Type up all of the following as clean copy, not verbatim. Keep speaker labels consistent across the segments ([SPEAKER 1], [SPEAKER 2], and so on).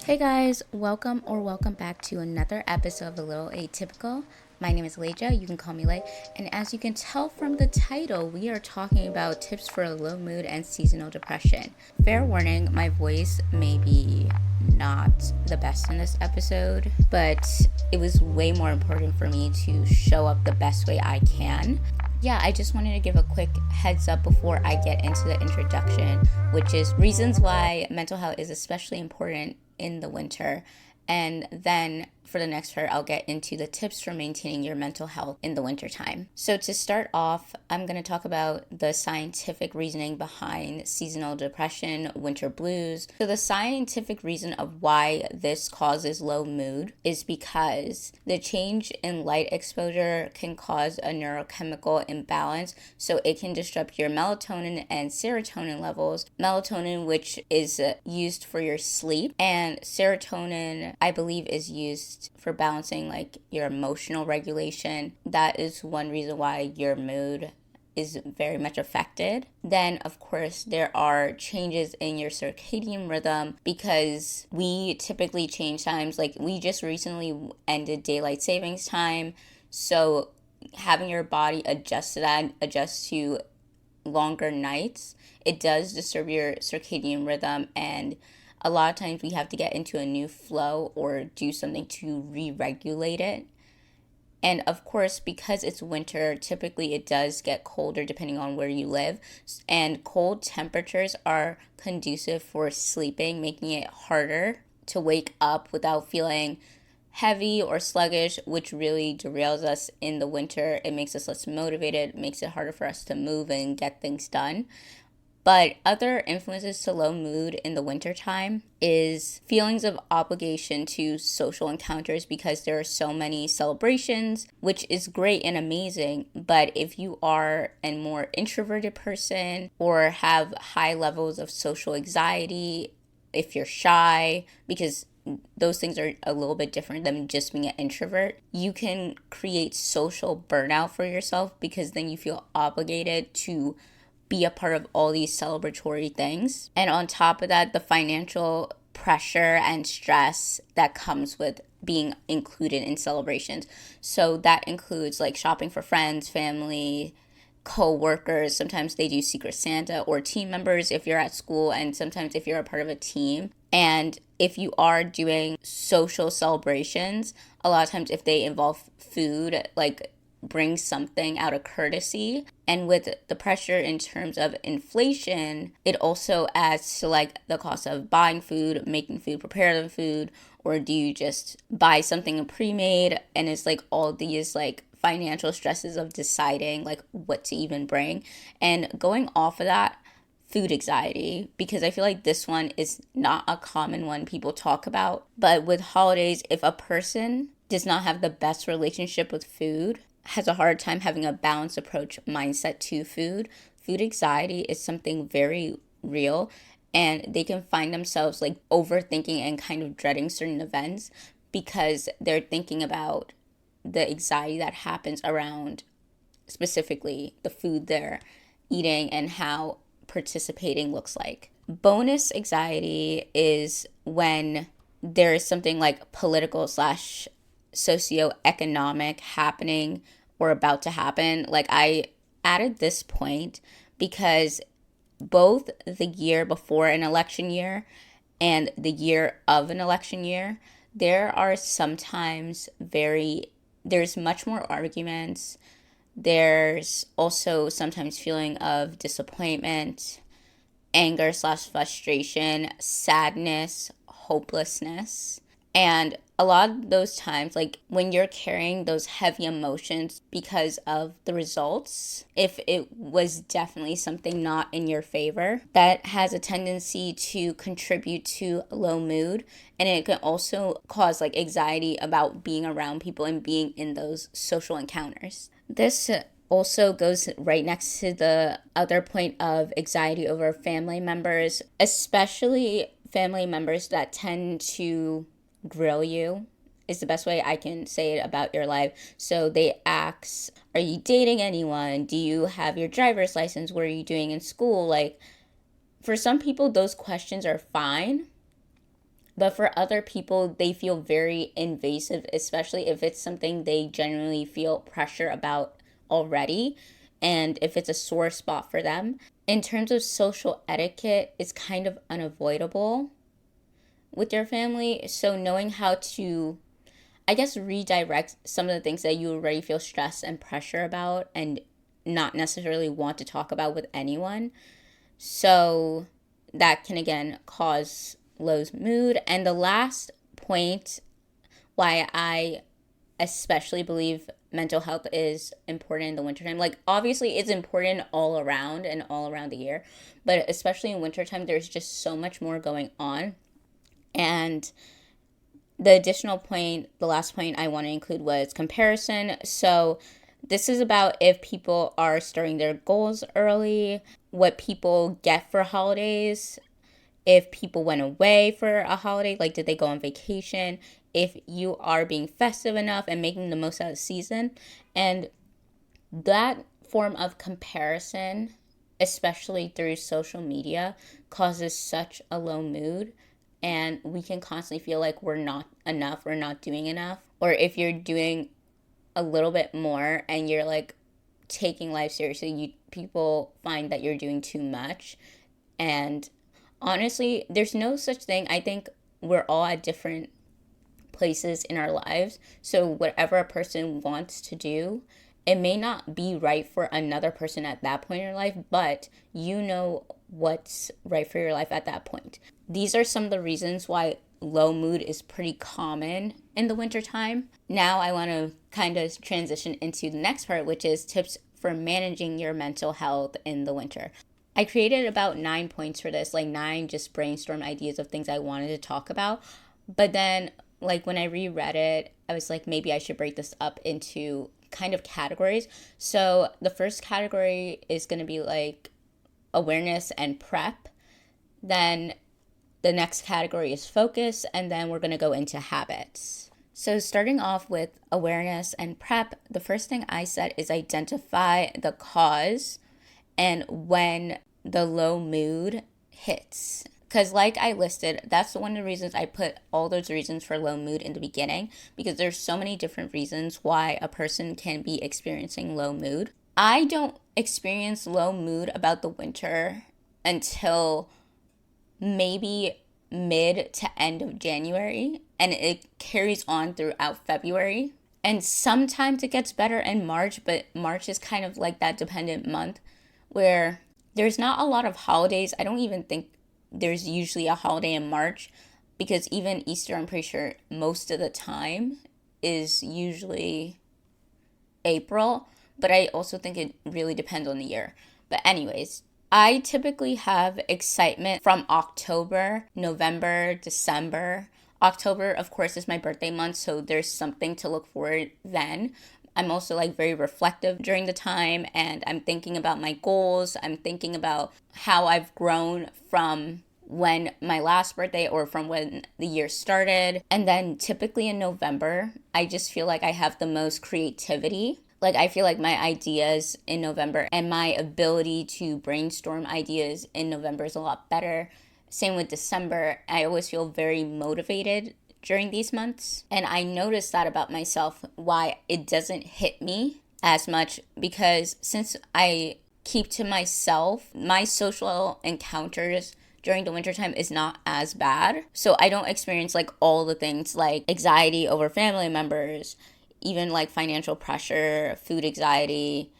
[SPEAKER 1] Hey guys, welcome back to another episode of A Little Atypical. My name is Leja, you can call me Lay, and as you can tell from the title, we are talking about tips for a low mood and seasonal depression. Fair warning, my voice may be not the best in this episode, but it was way more important for me to show up the best way I can. Yeah, I just wanted to give a quick heads up before I get into the introduction, which is reasons why mental health is especially important in the winter. And then for the next part, I'll get into the tips for maintaining your mental health in the wintertime. So to start off, I'm going to talk about the scientific reasoning behind seasonal depression, winter blues. So the scientific reason of why this causes low mood is because the change in light exposure can cause a neurochemical imbalance. So it can disrupt your melatonin and serotonin levels. Melatonin, which is used for your sleep, and serotonin, I believe, is used for balancing like your emotional regulation. That is one reason why your mood is very much affected. Then, of course, there are changes in your circadian rhythm because we typically change times. Like, we just recently ended daylight savings time. So, having your body adjust to that, adjust to longer nights, it does disturb your circadian rhythm, and a lot of times we have to get into a new flow or do something to re-regulate it. And of course, because it's winter, typically it does get colder depending on where you live. And cold temperatures are conducive for sleeping, making it harder to wake up without feeling heavy or sluggish, which really derails us in the winter. It makes us less motivated, makes it harder for us to move and get things done. But other influences to low mood in the wintertime is feelings of obligation to social encounters because there are so many celebrations, which is great and amazing. But if you are a more introverted person or have high levels of social anxiety, if you're shy, because those things are a little bit different than just being an introvert, you can create social burnout for yourself because then you feel obligated to be a part of all these celebratory things. And on top of that, the financial pressure and stress that comes with being included in celebrations. So that includes like shopping for friends, family, co-workers. Sometimes they do Secret Santa, or team members if you're at school, and sometimes if you're a part of a team. And if you are doing social celebrations, a lot of times if they involve food, like bring something out of courtesy. And with the pressure in terms of inflation, it also adds to like the cost of buying food, making food, prepare the food, or do you just buy something pre-made? And it's like all these like financial stresses of deciding like what to even bring. And going off of that, food anxiety, because I feel like this one is not a common one people talk about. But with holidays, if a person does not have the best relationship with food, has a hard time having a balanced approach mindset to food, food anxiety is something very real, and they can find themselves like overthinking and kind of dreading certain events because they're thinking about the anxiety that happens around specifically the food they're eating and how participating looks like. Bonus anxiety is when there is something like political slash socioeconomic happening or about to happen. Like, I added this point because both the year before an election year and the year of an election year, there are sometimes there's much more arguments. There's also sometimes feeling of disappointment, anger slash frustration, sadness, hopelessness. And a lot of those times, like when you're carrying those heavy emotions because of the results, if it was definitely something not in your favor, that has a tendency to contribute to low mood. And it can also cause like anxiety about being around people and being in those social encounters. This also goes right next to the other point of anxiety over family members, especially family members that tend to grill you, is the best way I can say it about your life. So they ask, are you dating anyone? Do you have your driver's license? What are you doing in school? Like, for some people, those questions are fine. But for other people, they feel very invasive, especially if it's something they genuinely feel pressure about already, and if it's a sore spot for them. In terms of social etiquette, it's kind of unavoidable with your family. So knowing how to, I guess, redirect some of the things that you already feel stress and pressure about and not necessarily want to talk about with anyone. So that can again cause low mood. And the last point why I especially believe mental health is important in the wintertime. Like, obviously, it's important all around and all around the year, but especially in wintertime, there's just so much more going on. And the additional point, the last point I want to include was comparison. So, this is about if people are starting their goals early, what people get for holidays, if people went away for a holiday, like did they go on vacation, if you are being festive enough and making the most out of the season. And that form of comparison, especially through social media, causes such a low mood. And we can constantly feel like we're not enough, we're not doing enough. Or if you're doing a little bit more and you're like taking life seriously, people find that you're doing too much. And honestly, there's no such thing. I think we're all at different places in our lives. So whatever a person wants to do, it may not be right for another person at that point in your life, but you know what's right for your life at that point. These are some of the reasons why low mood is pretty common in the wintertime. Now I want to kind of transition into the next part, which is tips for managing your mental health in the winter. I created about 9 points for this, like 9 just brainstorm ideas of things I wanted to talk about. But then, like, when I reread it, I was like, maybe I should break this up into kind of categories. So the first category is going to be like awareness and prep. Then the next category is focus. And then we're going to go into habits. So starting off with awareness and prep, the first thing I said is identify the cause and when the low mood hits. Because like I listed, that's one of the reasons I put all those reasons for low mood in the beginning, because there's so many different reasons why a person can be experiencing low mood. I don't experience low mood about the winter until maybe mid to end of January, and it carries on throughout February. And sometimes it gets better in March, but March is kind of like that dependent month where there's not a lot of holidays. I don't even think there's usually a holiday in March, because even Easter, I'm pretty sure most of the time is usually April, but I also think it really depends on the year. But anyways, I typically have excitement from October, November, December. October, of course, is my birthday month, so there's something to look forward then. I'm also like very reflective during the time, and I'm thinking about my goals. I'm thinking about how I've grown from when my last birthday or from when the year started. And then typically in November, I just feel like I have the most creativity. Like, I feel like my ideas in November and my ability to brainstorm ideas in November is a lot better. Same with December. I always feel very motivated during these months. And I noticed that about myself, why it doesn't hit me as much, because since I keep to myself, my social encounters during the wintertime is not as bad. So I don't experience like all the things like anxiety over family members, even like financial pressure, food anxiety,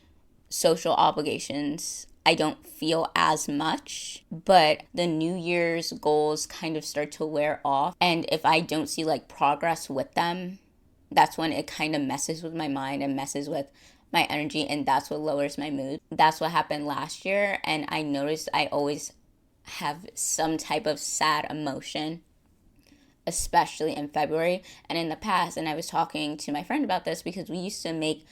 [SPEAKER 1] social obligations. I don't feel as much, but the New Year's goals kind of start to wear off. And if I don't see like progress with them, that's when it kind of messes with my mind and messes with my energy, and that's what lowers my mood. That's what happened last year, and I noticed I always have some type of sad emotion, especially in February and in the past. And I was talking to my friend about this because we used to make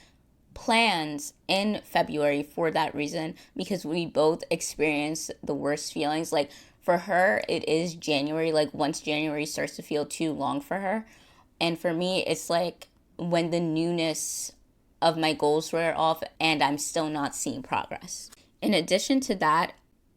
[SPEAKER 1] plans in February for that reason, because we both experience the worst feelings. Like, for her, it is January, like once January starts to feel too long for her. And for me, it's like when the newness of my goals wear off and I'm still not seeing progress. In addition to that,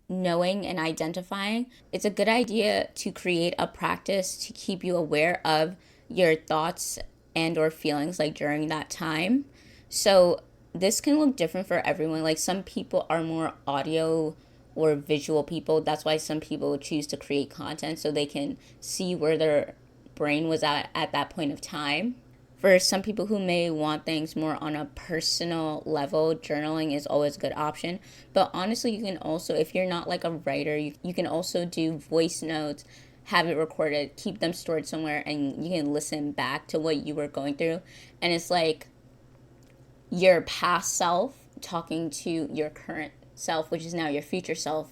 [SPEAKER 1] knowing and identifying, it's a good idea to create a practice to keep you aware of your thoughts and or feelings like during that time. So this can look different for everyone. Like some people are more audio or visual people. That's why some people choose to create content so they can see where their brain was at that point of time. For some people who may want things more on a personal level, journaling is always a good option. But honestly, you can also, if you're not like a writer, you can also do voice notes, have it recorded, keep them stored somewhere, and you can listen back to what you were going through. And it's like your past self talking to your current self, which is now your future self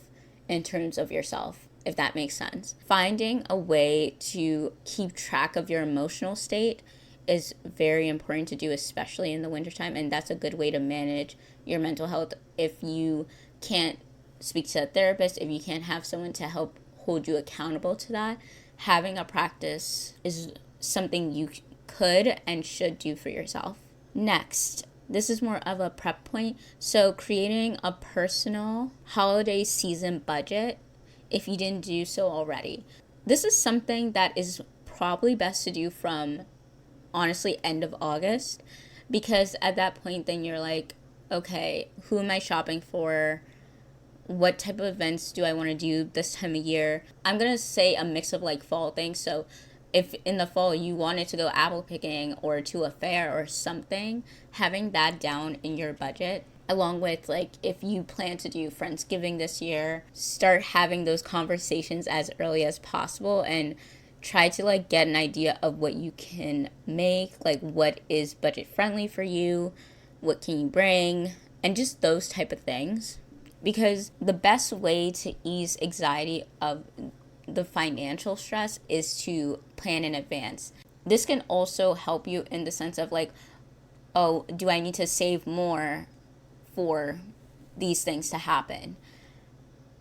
[SPEAKER 1] in terms of yourself, if that makes sense. Finding a way to keep track of your emotional state is very important to do, especially in the wintertime. And that's a good way to manage your mental health. If you can't speak to a therapist, if you can't have someone to help hold you accountable to that, having a practice is something you could and should do for yourself. Next, this is more of a prep point. So creating a personal holiday season budget if you didn't do so already. This is something that is probably best to do from honestly end of August, because at that point then you're like, okay, who am I shopping for? What type of events do I want to do this time of year? I'm going to say a mix of like fall things. So if in the fall you wanted to go apple picking or to a fair or something, having that down in your budget, along with like if you plan to do Friendsgiving this year, start having those conversations as early as possible and try to like get an idea of what you can make, like what is budget friendly for you, what can you bring, and just those type of things. Because the best way to ease anxiety of the financial stress is to plan in advance. This can also help you in the sense of like, oh, do I need to save more for these things to happen?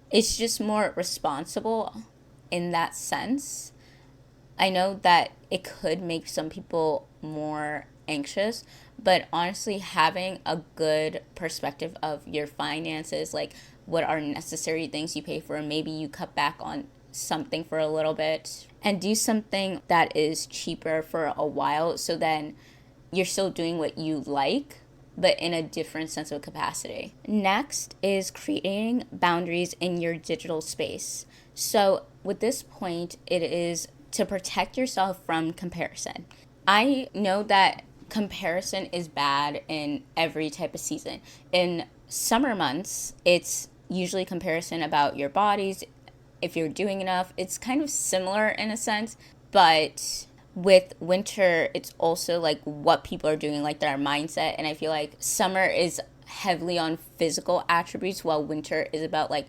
[SPEAKER 1] It's just more responsible in that sense. I know that it could make some people more anxious, but honestly, having a good perspective of your finances, like what are necessary things you pay for, maybe you cut back on something for a little bit and do something that is cheaper for a while, so then you're still doing what you like, but in a different sense of capacity. Next is creating boundaries in your digital space. So with this point, it is to protect yourself from comparison. I know that comparison is bad in every type of season. In summer months, it's usually comparison about your bodies, if you're doing enough. It's kind of similar in a sense, but with winter, it's also like what people are doing, like their mindset. And I feel like summer is heavily on physical attributes, while winter is about like,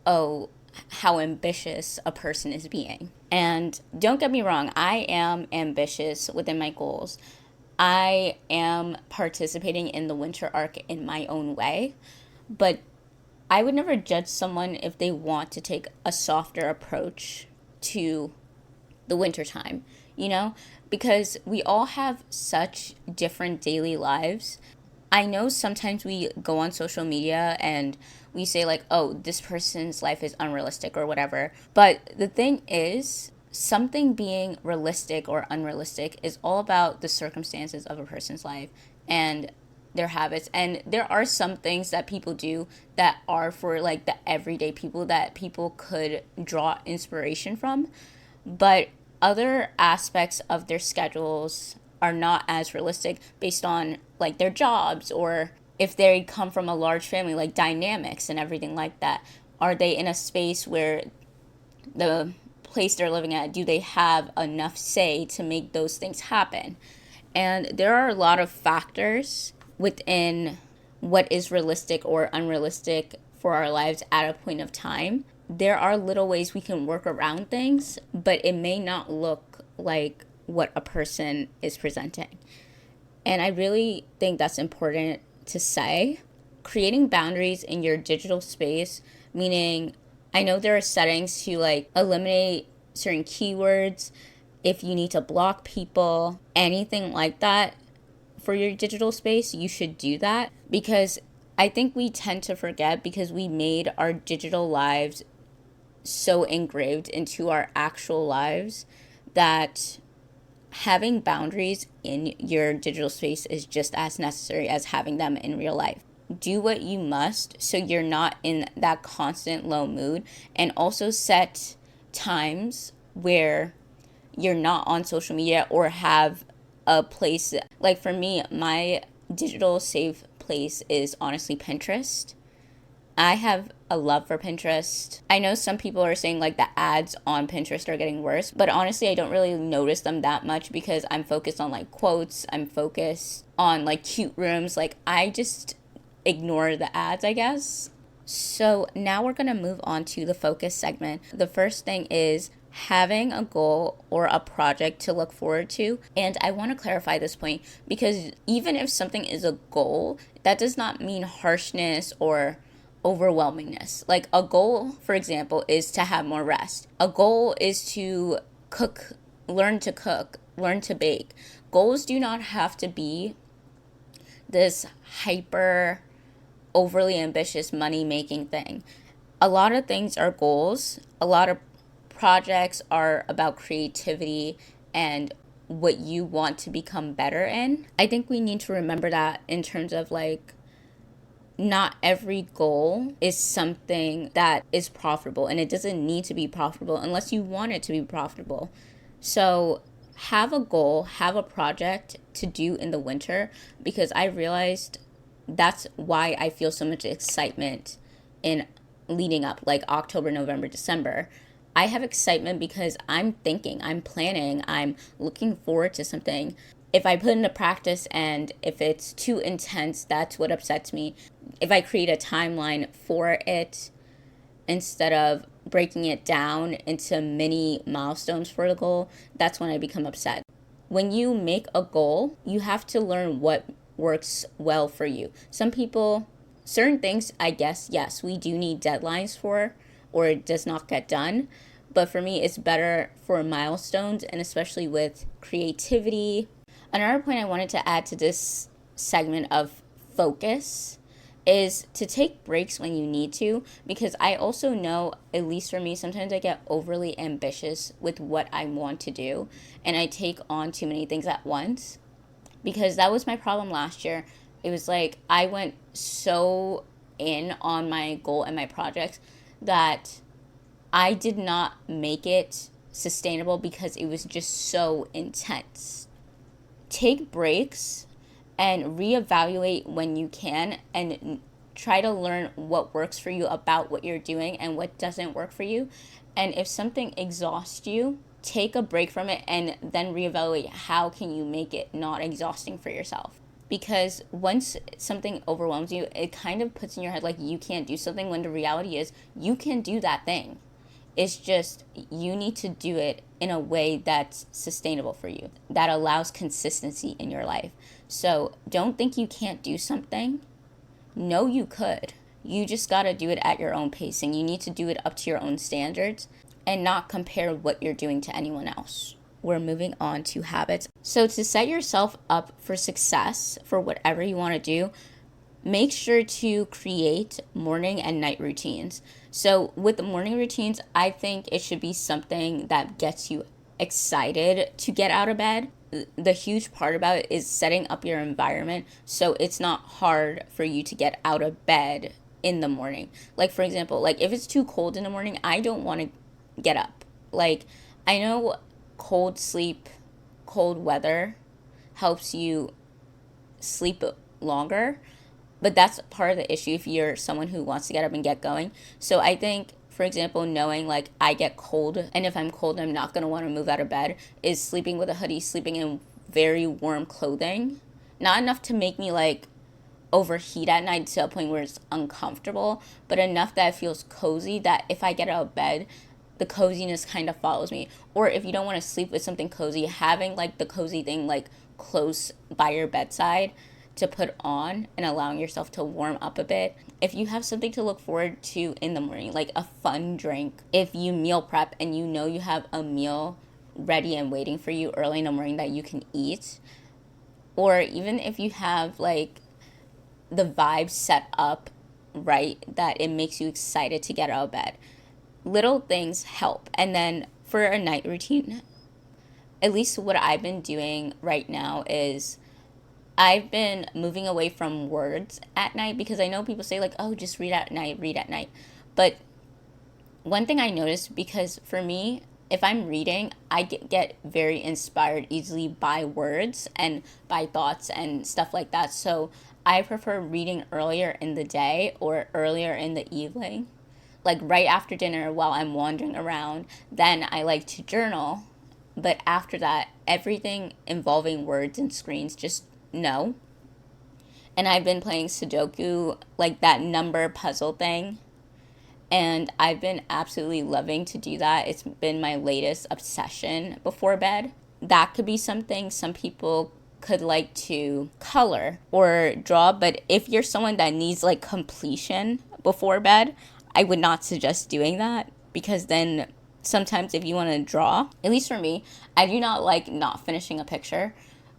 [SPEAKER 1] oh, how ambitious a person is being. And don't get me wrong, I am ambitious within my goals. I am participating in the winter arc in my own way, but I would never judge someone if they want to take a softer approach to the winter time, you know, because we all have such different daily lives. I know sometimes we go on social media and we say like, oh, this person's life is unrealistic or whatever. But the thing is, something being realistic or unrealistic is all about the circumstances of a person's life and their habits. And there are some things that people do that are for like the everyday people that people could draw inspiration from. But other aspects of their schedules are not as realistic based on like their jobs, or if they come from a large family, like dynamics and everything like that. Are they in a space where the place they're living at, do they have enough say to make those things happen? And there are a lot of factors within what is realistic or unrealistic for our lives at a point of time. There are little ways we can work around things, but it may not look like what a person is presenting. And I really think that's important to say. Creating boundaries in your digital space, meaning I know there are settings to like eliminate certain keywords, if you need to block people, anything like that for your digital space, you should do that, because I think we tend to forget because we made our digital lives so engraved into our actual lives that having boundaries in your digital space is just as necessary as having them in real life. Do what you must so you're not in that constant low mood, and also set times where you're not on social media or have a place. Like for me, my digital safe place is honestly Pinterest. I have a love for Pinterest. I know some people are saying like the ads on Pinterest are getting worse, but honestly, I don't really notice them that much because I'm focused on like quotes, I'm focused on like cute rooms. Like I just ignore the ads, I guess. So now we're going to move on to the focus segment. The first thing is having a goal or a project to look forward to. And I want to clarify this point because even if something is a goal, that does not mean harshness or overwhelmingness. Like a goal, for example, is to have more rest. A goal is to cook, learn to bake. Goals do not have to be this hyper overly ambitious money making thing. A lot of things are goals. A lot of projects are about creativity and what you want to become better in. I think we need to remember that in terms of like not every goal is something that is profitable, and it doesn't need to be profitable unless you want it to be profitable. So have a goal, have a project to do in the winter, because I realized that's why I feel so much excitement in leading up, like October, November, December. I have excitement because I'm thinking, I'm planning, I'm looking forward to something. If I put into practice and if it's too intense, that's what upsets me. If I create a timeline for it instead of breaking it down into mini milestones for the goal, that's when I become upset. When you make a goal, you have to learn what works well for you. Some people, certain things, I guess, yes, we do need deadlines for, or it does not get done. But for me, it's better for milestones, and especially with creativity. Another point I wanted to add to this segment of focus is to take breaks when you need to, because I also know, at least for me, sometimes I get overly ambitious with what I want to do and I take on too many things at once, because that was my problem last year. It was like I went so in on my goal and my projects that I did not make it sustainable because it was just so intense. Take breaks and reevaluate when you can, and try to learn what works for you about what you're doing and what doesn't work for you. And if something exhausts you, take a break from it and then reevaluate how can you make it not exhausting for yourself. Because once something overwhelms you, it kind of puts in your head like you can't do something, when the reality is you can do that thing. It's just you need to do it in a way that's sustainable for you, that allows consistency in your life. So don't think you can't do something. No, you could. You just got to do it at your own pacing. You need to do it up to your own standards and not compare what you're doing to anyone else. We're moving on to habits. So to set yourself up for success for whatever you want to do, make sure to create morning and night routines. So with the morning routines, I think it should be something that gets you excited to get out of bed. The huge part about it is setting up your environment so it's not hard for you to get out of bed in the morning. Like for example, like if it's too cold in the morning, I don't want to get up. Like I know cold sleep, cold weather helps you sleep longer, but that's part of the issue if you're someone who wants to get up and get going. So I think, for example, knowing like I get cold, and if I'm cold, I'm not going to want to move out of bed, is sleeping with a hoodie, sleeping in very warm clothing. Not enough to make me like overheat at night to a point where it's uncomfortable, but enough that it feels cozy, that if I get out of bed, the coziness kind of follows me. Or if you don't want to sleep with something cozy, having like the cozy thing like close by your bedside to put on and allowing yourself to warm up a bit. If you have something to look forward to in the morning, like a fun drink, if you meal prep and you know you have a meal ready and waiting for you early in the morning that you can eat, or even if you have like the vibe set up right that it makes you excited to get out of bed. Little things help. And then for a night routine, at least what I've been doing right now is I've been moving away from words at night, because I know people say like, oh, just read at night, read at night. But one thing I noticed, because for me, if I'm reading, I get very inspired easily by words and by thoughts and stuff like that. So I prefer reading earlier in the day or earlier in the evening, like right after dinner while I'm wandering around. Then I like to journal. But after that, everything involving words and screens, just no. And I've been playing Sudoku, like that number puzzle thing. And I've been absolutely loving to do that. It's been my latest obsession before bed. That could be something. Some people could like to color or draw, but if you're someone that needs like completion before bed, I would not suggest doing that, because then sometimes if you want to draw, at least for me, I do not like not finishing a picture.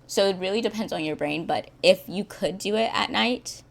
[SPEAKER 1] So it really depends on your brain, but if you could do it at night,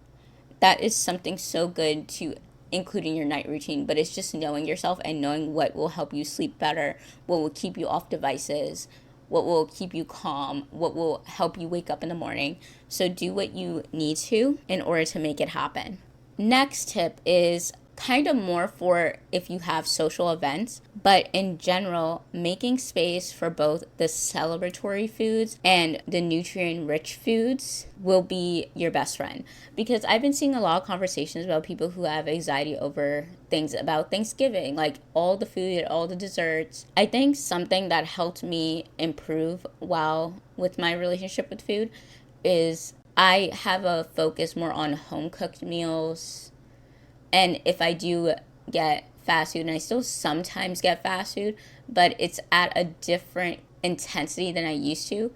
[SPEAKER 1] that is something so good to include in your night routine. But it's just knowing yourself and knowing what will help you sleep better, what will keep you off devices, what will keep you calm, what will help you wake up in the morning. So do what you need to in order to make it happen. Next tip is kind of more for if you have social events, but in general, making space for both the celebratory foods and the nutrient rich foods will be your best friend. Because I've been seeing a lot of conversations about people who have anxiety over things about Thanksgiving, like all the food, all the desserts. I think something that helped me improve while with my relationship with food is I have a focus more on home cooked meals. And if I do get fast food, and I still sometimes get fast food, but it's at a different intensity than I used to.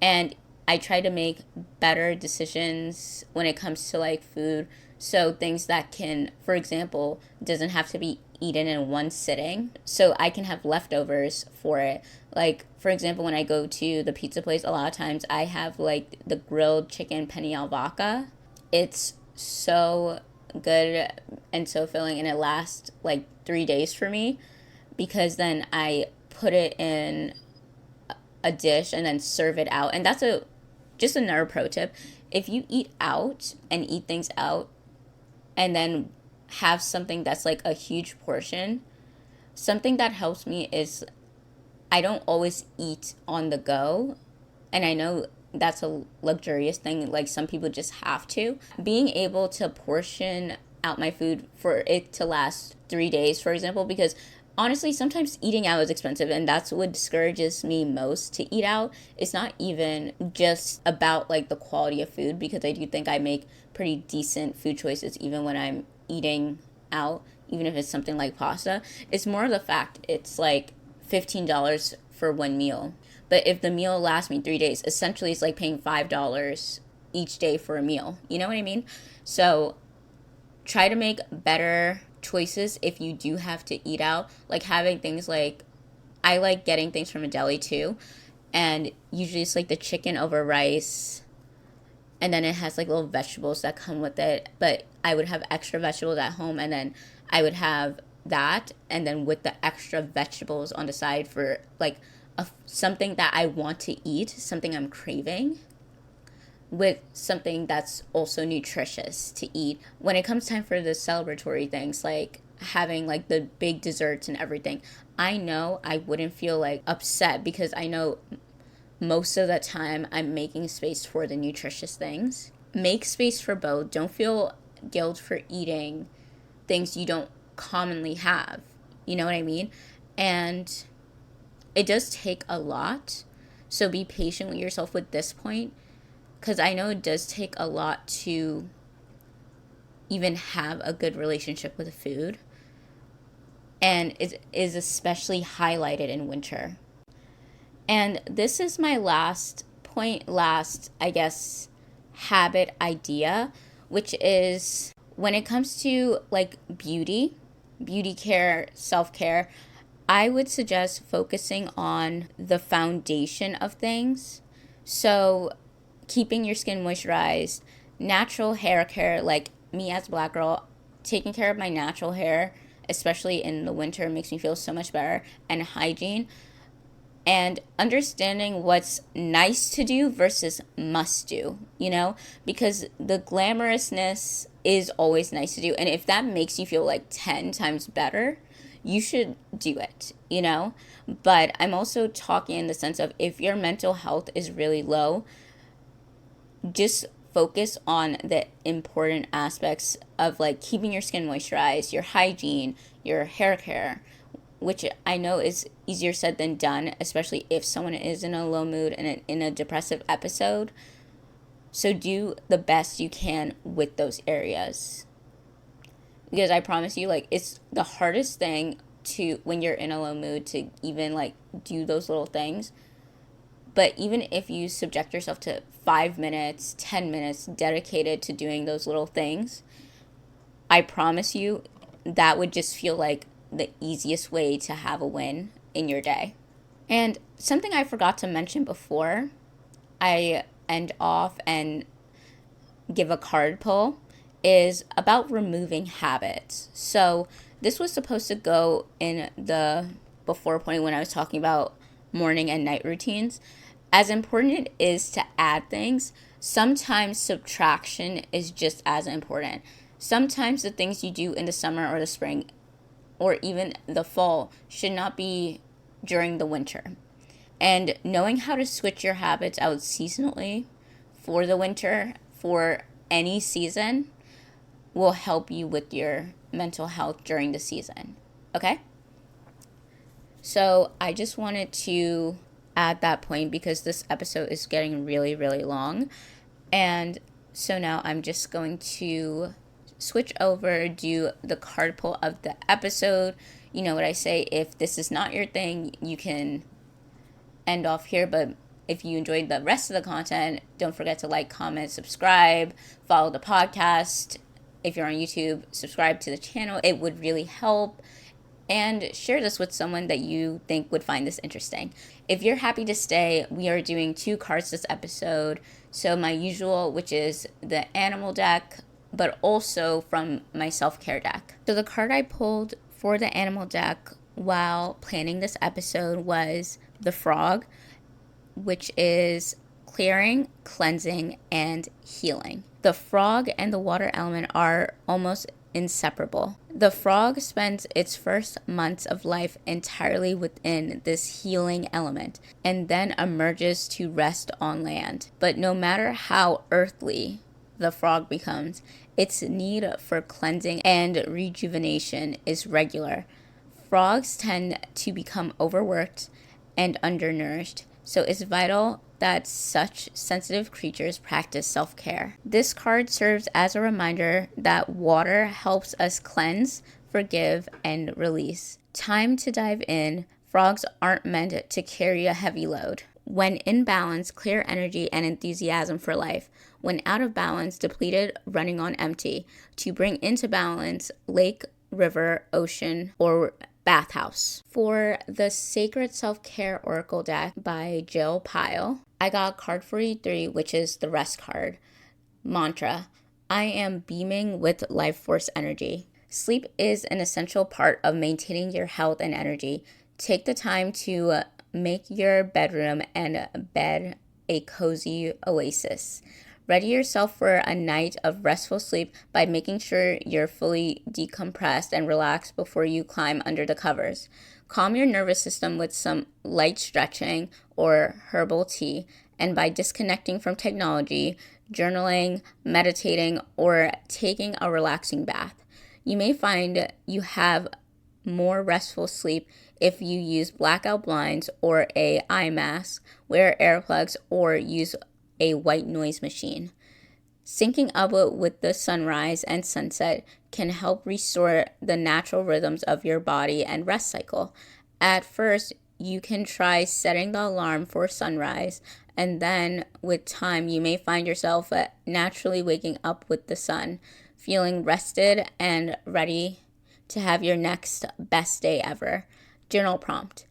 [SPEAKER 1] And I try to make better decisions when it comes to like food. So things that can, for example, doesn't have to be eaten in one sitting. So I can have leftovers for it. Like, for example, when I go to the pizza place, a lot of times I have like the grilled chicken penne al vodka. It's so good and so filling, and it lasts like 3 days for me, because then I put it in a dish and then serve it out. And that's just another pro tip. If you eat out and eat things out and then have something that's like a huge portion, something that helps me is I don't always eat on the go. And I know that's a luxurious thing, like some people just have to. Being able to portion out my food for it to last 3 days, for example, because honestly, sometimes eating out is expensive, and that's what discourages me most to eat out. It's not even just about like the quality of food, because I do think I make pretty decent food choices even when I'm eating out, even if it's something like pasta. It's more the fact it's like $15 for one meal. But if the meal lasts me 3 days, essentially it's like paying $5 each day for a meal. You know what I mean? So try to make better choices if you do have to eat out. Like having things like, I like getting things from a deli too. And usually it's like the chicken over rice. And then it has like little vegetables that come with it. But I would have extra vegetables at home, and then I would have that. And then with the extra vegetables on the side for like something that I want to eat, something I'm craving, with something that's also nutritious to eat. When it comes time for the celebratory things, like having like the big desserts and everything, I know I wouldn't feel like upset, because I know most of the time I'm making space for the nutritious things. Make space for both. Don't feel guilt for eating things you don't commonly have. You know what I mean? And it does take a lot, so be patient with yourself with this point, because I know it does take a lot to even have a good relationship with food, and it is especially highlighted in winter. And this is my last point, I guess, habit idea, which is when it comes to like beauty care, self-care, I would suggest focusing on the foundation of things. So keeping your skin moisturized, natural hair care, like me as a black girl, taking care of my natural hair, especially in the winter, makes me feel so much better. And hygiene, and understanding what's nice to do versus must do, because the glamorousness is always nice to do. And if that makes you feel like 10 times better, you should do it. But I'm also talking in the sense of if your mental health is really low, just focus on the important aspects of like keeping your skin moisturized, your hygiene, your hair care, which I know is easier said than done, especially if someone is in a low mood and in a depressive episode. So do the best you can with those areas. Because I promise you, like, it's the hardest thing to, when you're in a low mood, to even like do those little things. But even if you subject yourself to 5 minutes, 10 minutes dedicated to doing those little things, I promise you that would just feel like the easiest way to have a win in your day. And something I forgot to mention before I end off and give a card pull is about removing habits. So this was supposed to go in the before point when I was talking about morning and night routines. As important it is to add things, sometimes subtraction is just as important. Sometimes the things you do in the summer or the spring or even the fall should not be during the winter. And knowing how to switch your habits out seasonally for the winter, for any season, will help you with your mental health during the season. Okay? So I just wanted to add that point because this episode is getting really, really long. And so now I'm just going to switch over, do the card pull of the episode. You know what I say, if this is not your thing, you can end off here. But if you enjoyed the rest of the content, don't forget to like, comment, subscribe, follow the podcast. If you're on YouTube, subscribe to the channel. It would really help. And share this with someone that you think would find this interesting. If you're happy to stay, we are doing 2 cards this episode. So my usual, which is the animal deck, but also from my self-care deck. So the card I pulled for the animal deck while planning this episode was the frog, which is clearing, cleansing, and healing. The frog and the water element are almost inseparable. The frog spends its first months of life entirely within this healing element and then emerges to rest on land. But no matter how earthly the frog becomes, its need for cleansing and rejuvenation is regular. Frogs tend to become overworked and undernourished, so it's vital that such sensitive creatures practice self-care. This card serves as a reminder that water helps us cleanse, forgive, and release. Time to dive in. Frogs aren't meant to carry a heavy load. When in balance, clear energy and enthusiasm for life. When out of balance, depleted, running on empty. To bring into balance, lake, river, ocean, or bathhouse. For the Sacred Self-Care Oracle deck by Jill Pyle, I got card 43, which is the rest card. Mantra: I am beaming with life force energy. Sleep is an essential part of maintaining your health and energy. Take the time to make your bedroom and bed a cozy oasis. Ready yourself for a night of restful sleep by making sure you're fully decompressed and relaxed before you climb under the covers. Calm your nervous system with some light stretching or herbal tea, and by disconnecting from technology, journaling, meditating, or taking a relaxing bath. You may find you have more restful sleep if you use blackout blinds or a eye mask, wear earplugs, or use a white noise machine. Syncing up with the sunrise and sunset can help restore the natural rhythms of your body and rest cycle. At first, you can try setting the alarm for sunrise, and then with time, you may find yourself naturally waking up with the sun, feeling rested and ready to have your next best day ever. Journal prompt: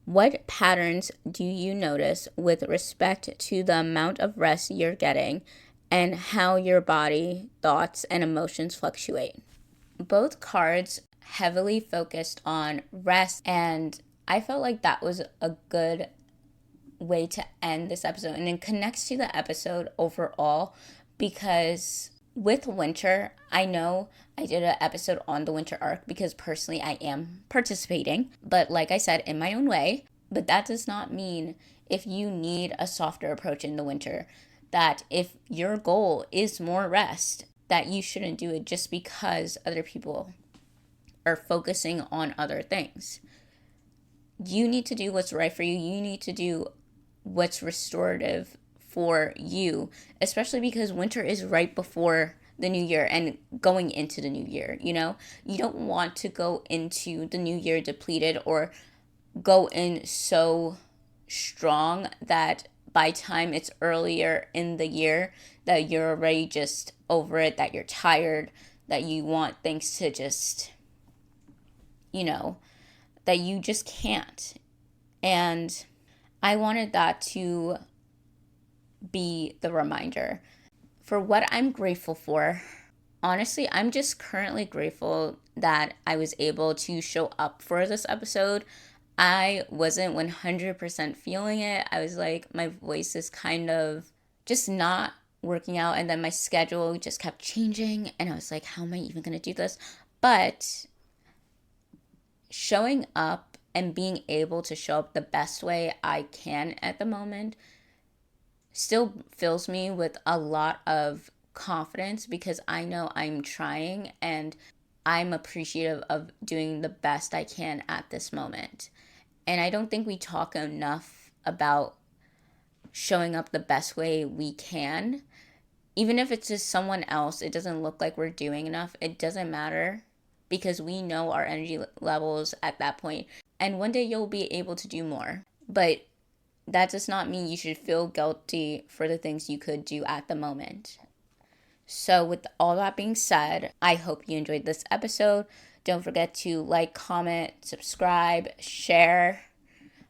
[SPEAKER 1] what patterns do you notice with respect to the amount of rest you're getting and how your body, thoughts, and emotions fluctuate. Both cards heavily focused on rest, and I felt like that was a good way to end this episode, and it connects to the episode overall because with winter, I know I did an episode on the winter arc because personally I am participating, but like I said, in my own way. But that does not mean if you need a softer approach in the winter, that if your goal is more rest, that you shouldn't do it just because other people are focusing on other things. You need to do what's right for you. You need to do what's restorative for you, especially because winter is right before the new year and going into the new year. You don't want to go into the new year depleted or go in so strong that by time it's earlier in the year that you're already just over it, that you're tired, that you want things to just, that you just can't. And I wanted that to be the reminder. For what I'm grateful for, honestly, I'm just currently grateful that I was able to show up for this episode. I wasn't 100% feeling it. I was like, my voice is kind of just not working out. And then my schedule just kept changing. And I was like, how am I even going to do this? But showing up and being able to show up the best way I can at the moment still fills me with a lot of confidence because I know I'm trying and I'm appreciative of doing the best I can at this moment. And I don't think we talk enough about showing up the best way we can. Even if it's just someone else, it doesn't look like we're doing enough. It doesn't matter because we know our energy levels at that point. And one day you'll be able to do more. But that does not mean you should feel guilty for the things you could do at the moment. So with all that being said, I hope you enjoyed this episode. Don't forget to like, comment, subscribe, share,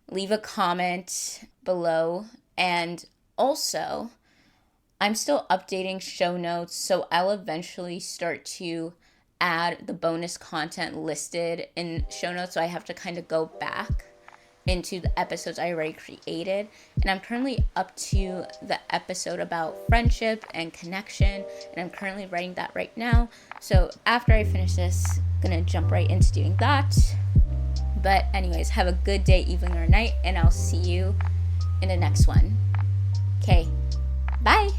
[SPEAKER 1] leave a comment below. And also, I'm still updating show notes, so I'll eventually start to add the bonus content listed in show notes. So I have to kind of go back into the episodes I already created. And I'm currently up to the episode about friendship and connection. And I'm currently writing that right now. So after I finish this, I'm gonna jump right into doing that. But anyways, have a good day, evening, or night. And I'll see you in the next one. Okay, bye.